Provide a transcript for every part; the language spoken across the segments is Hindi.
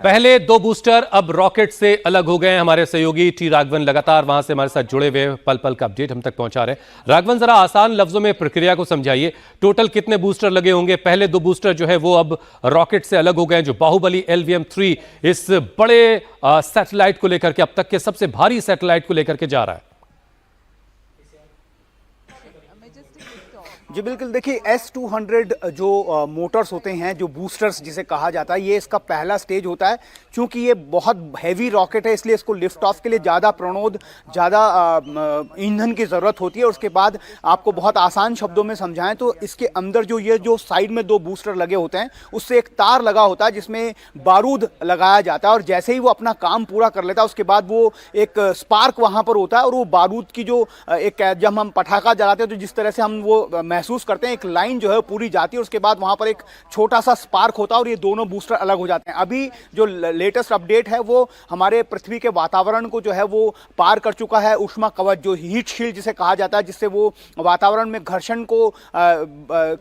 पहले दो बूस्टर अब रॉकेट से अलग हो गए हैं। हमारे सहयोगी टी राघवन लगातार वहां से हमारे साथ जुड़े हुए, पल पल का अपडेट हम तक पहुंचा रहे हैं। राघवन, जरा आसान लफ्जों में प्रक्रिया को समझाइए। टोटल कितने बूस्टर लगे होंगे? पहले दो बूस्टर जो है वो अब रॉकेट से अलग हो गए हैं, जो बाहुबली LVM-3 इस बड़े सैटेलाइट को लेकर के, अब तक के सबसे भारी सैटेलाइट को लेकर के जा रहा है। जी बिल्कुल, देखिए S-200 जो मोटर्स होते हैं, जो बूस्टर्स जिसे कहा जाता है, ये इसका पहला स्टेज होता है। क्योंकि ये बहुत हैवी रॉकेट है, इसलिए इसको लिफ्ट ऑफ के लिए ज़्यादा प्रणोद, ज़्यादा ईंधन की ज़रूरत होती है। उसके बाद आपको बहुत आसान शब्दों में समझाएं तो इसके अंदर जो साइड में दो बूस्टर लगे होते हैं, उससे एक तार लगा होता है जिसमें बारूद लगाया जाता है, और जैसे ही वो अपना काम पूरा कर लेता है उसके बाद वो एक स्पार्क वहाँ पर होता है, और वो बारूद की जो जब हम पटाखा जलाते हैं तो जिस तरह से हम वो महसूस करते हैं, एक लाइन जो है पूरी जाती है, उसके बाद वहां पर एक छोटा सा स्पार्क होता है और ये दोनों बूस्टर अलग हो जाते हैं। अभी जो लेटेस्ट अपडेट है वो हमारे पृथ्वी के वातावरण को जो है वो पार कर चुका है। ऊष्मा कवच, जो हीट शील्ड जिसे कहा जाता है, जिससे वो वातावरण में घर्षण को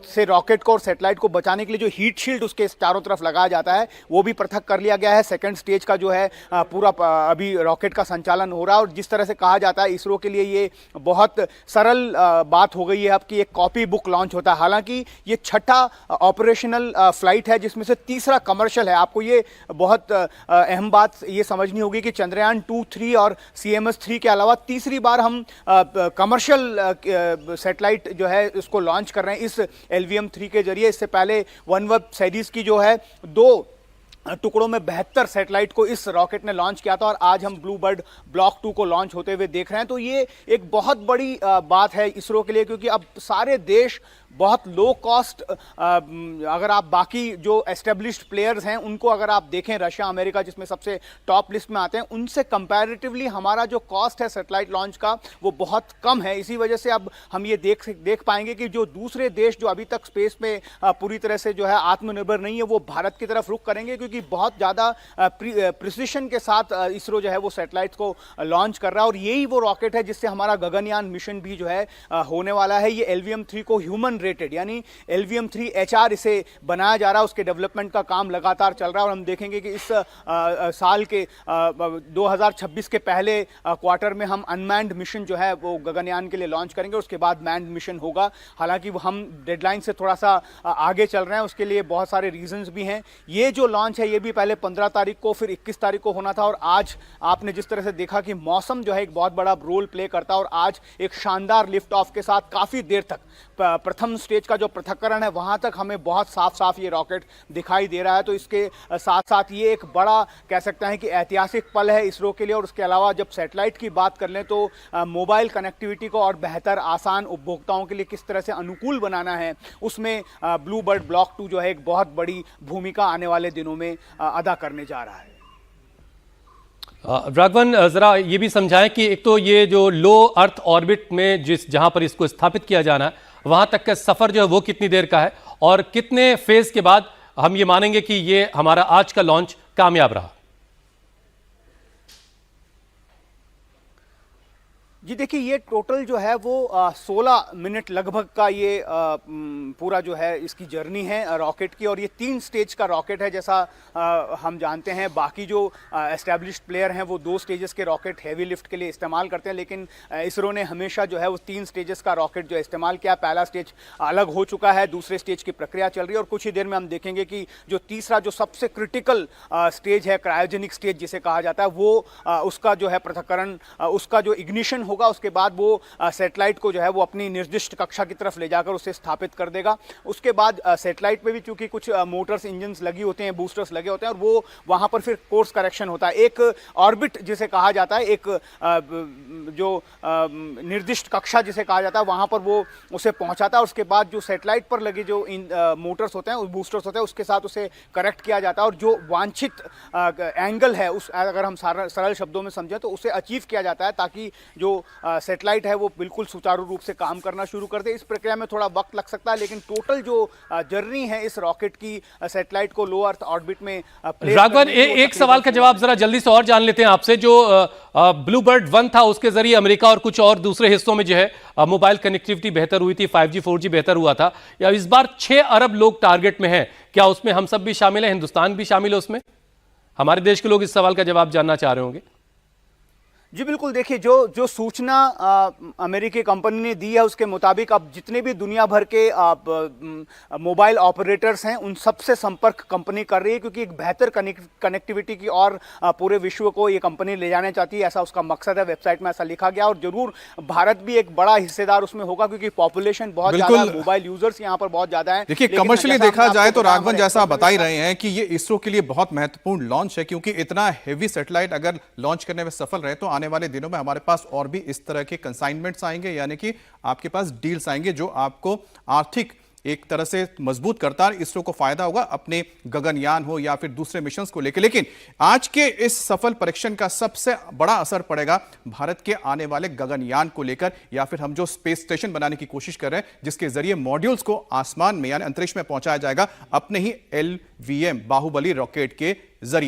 से रॉकेट को और सैटेलाइट को बचाने के लिए जो हीट शील्ड उसके चारों तरफ लगाया जाता है, वो भी पृथक कर लिया गया है। सेकेंड स्टेज का जो है पूरा अभी रॉकेट का संचालन हो रहा है, और जिस तरह से कहा जाता है इसरो के लिए ये बहुत सरल बात हो गई है अब कि एक कॉपी बुक लॉन्च होता है। हालांकि ये छठा ऑपरेशनल फ्लाइट है, जिसमें से तीसरा कमर्शियल है। आपको ये बहुत अहम बात ये समझनी होगी कि चंद्रयान 2, 3 और CMS-3 के अलावा तीसरी बार हम कमर्शियल सैटेलाइट जो है इसको लॉन्च कर रहे हैं इस LVM-3 के जरिए। इससे पहले OneWeb सीरीज की जो है 2 टुकड़ों में 72 सैटेलाइट को इस रॉकेट ने लॉन्च किया था, और आज हम ब्लू बर्ड ब्लॉक 2 को लॉन्च होते हुए देख रहे हैं। तो ये एक बहुत बड़ी बात है इसरो के लिए, क्योंकि अब सारे देश बहुत लो कॉस्ट, अगर आप बाकी जो एस्टेब्लिश्ड प्लेयर्स हैं उनको अगर आप देखें, रशिया, अमेरिका जिसमें सबसे टॉप लिस्ट में आते हैं, उनसे कंपैरेटिवली हमारा जो कॉस्ट है सैटेलाइट लॉन्च का वो बहुत कम है। इसी वजह से अब हम ये देख पाएंगे कि जो दूसरे देश जो अभी तक स्पेस में पूरी तरह से जो है आत्मनिर्भर नहीं है, वो भारत की तरफ रुख करेंगे, क्योंकि बहुत ज़्यादा प्रिसिशन के साथ इसरो जो है वो सैटेलाइट को लॉन्च कर रहा है। और यही वो रॉकेट है जिससे हमारा गगनयान मिशन भी जो है होने वाला है। ये LVM-3 को ह्यूमन रेटेड, यानी LVM-3HR इसे बनाया जा रहा है, उसके डेवलपमेंट का काम लगातार चल रहा है। और हम देखेंगे कि इस साल के 2026 के पहले क्वार्टर में हम अनमैन्ड मिशन जो है वो गगनयान के लिए लॉन्च करेंगे, उसके बाद मैन्ड मिशन होगा। हालांकि हम डेडलाइन से थोड़ा सा आगे चल रहे हैं, उसके लिए बहुत सारे रीजंस भी हैं। ये जो लॉन्च है ये भी पहले 15 तारीख को, फिर 21 तारीख को होना था, और आज आपने जिस तरह से देखा कि मौसम जो है एक बहुत बड़ा रोल प्ले करता है, और आज एक शानदार लिफ्ट ऑफ के साथ काफ़ी देर तक प्रथम स्टेज का जो पृथक्करण है वहां तक हमें बहुत साफ साफ ये रॉकेट दिखाई दे रहा है। तो इसके साथ साथ ये एक बड़ा कह सकते हैं कि ऐतिहासिक पल है इसरो के लिए। और उसके अलावा जब सैटेलाइट की बात कर लें तो मोबाइल कनेक्टिविटी को और बेहतर, आसान उपभोक्ताओं के लिए किस तरह से अनुकूल बनाना है, उसमें ब्लू बर्ड ब्लॉक 2 जो है एक बहुत बड़ी भूमिका आने वाले दिनों में अदा करने जा रहा है। राघवन, जरा ये भी समझाएं कि एक तो ये जो लो अर्थ ऑर्बिट में जहां पर इसको स्थापित किया जाना है, वहां तक का सफर जो है वो कितनी देर का है, और कितने फेज के बाद हम ये मानेंगे कि ये हमारा आज का लॉन्च कामयाब रहा? जी देखिए, ये टोटल जो है वो 16 मिनट लगभग का ये पूरा जो है इसकी जर्नी है रॉकेट की। और ये 3 स्टेज का रॉकेट है, जैसा हम जानते हैं। बाकी जो एस्टैब्लिश्ड प्लेयर हैं वो 2 स्टेजेस के रॉकेट हैवी लिफ्ट के लिए इस्तेमाल करते हैं, लेकिन इसरो ने हमेशा जो है वो 3 स्टेजेस का रॉकेट जो इस्तेमाल किया। पहला स्टेज अलग हो चुका है, दूसरे स्टेज की प्रक्रिया चल रही है, और कुछ ही देर में हम देखेंगे कि जो तीसरा, जो सबसे क्रिटिकल स्टेज है, क्रायोजेनिक स्टेज जिसे कहा जाता है, वो उसका जो है पृथक्करण, उसका जो इग्निशन होगा, उसके बाद वो सैटेलाइट को जो है वो अपनी निर्दिष्ट कक्षा की तरफ ले जाकर उसे स्थापित कर देगा। उसके बाद सैटेलाइट पे भी चूंकि कुछ मोटर्स, इंजन्स लगी होते हैं, बूस्टर्स लगे होते हैं, और वो वहां पर फिर कोर्स करेक्शन होता है। एक ऑर्बिट जिसे कहा जाता है, एक जो निर्दिष्ट कक्षा जिसे कहा जाता है, वहां पर वो उसे पहुंचाता है। उसके बाद जो सैटेलाइट पर लगे जो मोटर्स होते हैं, बूस्टर्स होते हैं, उसके साथ उसे करेक्ट किया जाता है, और जो वांछित एंगल है, उस अगर हम सरल शब्दों में समझें तो उसे अचीव किया जाता है, ताकि जो सैटेलाइट है वो बिल्कुल सुचारू रूप से काम करना शुरू कर दे। इस प्रक्रिया में थोड़ा वक्त लग सकता है, लेकिन टोटल जो जर्नी है इस रॉकेट की, सैटेलाइट को लो अर्थ ऑर्बिट में राघवन, एक सवाल का जवाब जरा जल्दी से और जान लेते हैं आपसे। जो ब्लू बर्ड 1 था, उसके जरिए अमेरिका और कुछ और दूसरे हिस्सों में जो है मोबाइल कनेक्टिविटी बेहतर हुई थी, 5G 4G बेहतर हुआ था। या इस बार 6 अरब लोग टारगेट में हैं, क्या उसमें हम सब भी शामिल हैं, हिंदुस्तान भी शामिल है उसमें? हमारे देश के लोग इस सवाल का जवाब जानना चाह रहे होंगे। जी बिल्कुल, देखिए जो जो सूचना अमेरिकी कंपनी ने दी है उसके मुताबिक अब जितने भी दुनिया भर के मोबाइल ऑपरेटर्स हैं उन सबसे संपर्क कंपनी कर रही है, क्योंकि एक बेहतर कनेक्टिविटी की और पूरे विश्व को ये कंपनी ले जाना चाहती है, ऐसा उसका मकसद है। वेबसाइट में ऐसा लिखा गया और जरूर भारत भी एक बड़ा हिस्सेदार उसमें होगा, क्योंकि पॉपुलेशन बहुत ज्यादा है, मोबाइल यूजर्स यहाँ पर बहुत ज्यादा है। देखिए कमर्शियली देखा जाए तो राघवन जैसा आप बता ही रहे हैं कि ये इसरो के लिए बहुत महत्वपूर्ण लॉन्च है, क्योंकि इतना हेवी सैटेलाइट अगर लॉन्च करने में सफल रहे तो आने वाले दिनों में हमारे पास और भी इस तरह के कंसाइनमेंट्स आएंगे, यानी कि आपके पास डील्स आएंगे जो आपको आर्थिक एक तरह से मजबूत करता है। इसरो को फायदा होगा अपने गगनयान हो या फिर दूसरे मिशंस को लेकर। लेकिन आज के इस सफल परीक्षण का सबसे बड़ा असर पड़ेगा भारत के आने वाले गगनयान को लेकर, या फिर हम जो स्पेस स्टेशन बनाने की कोशिश कर रहे हैं जिसके जरिए मॉड्यूल्स को आसमान में यानी अंतरिक्ष में पहुंचाया जाएगा अपने ही LVM बाहुबली रॉकेट के जरिए।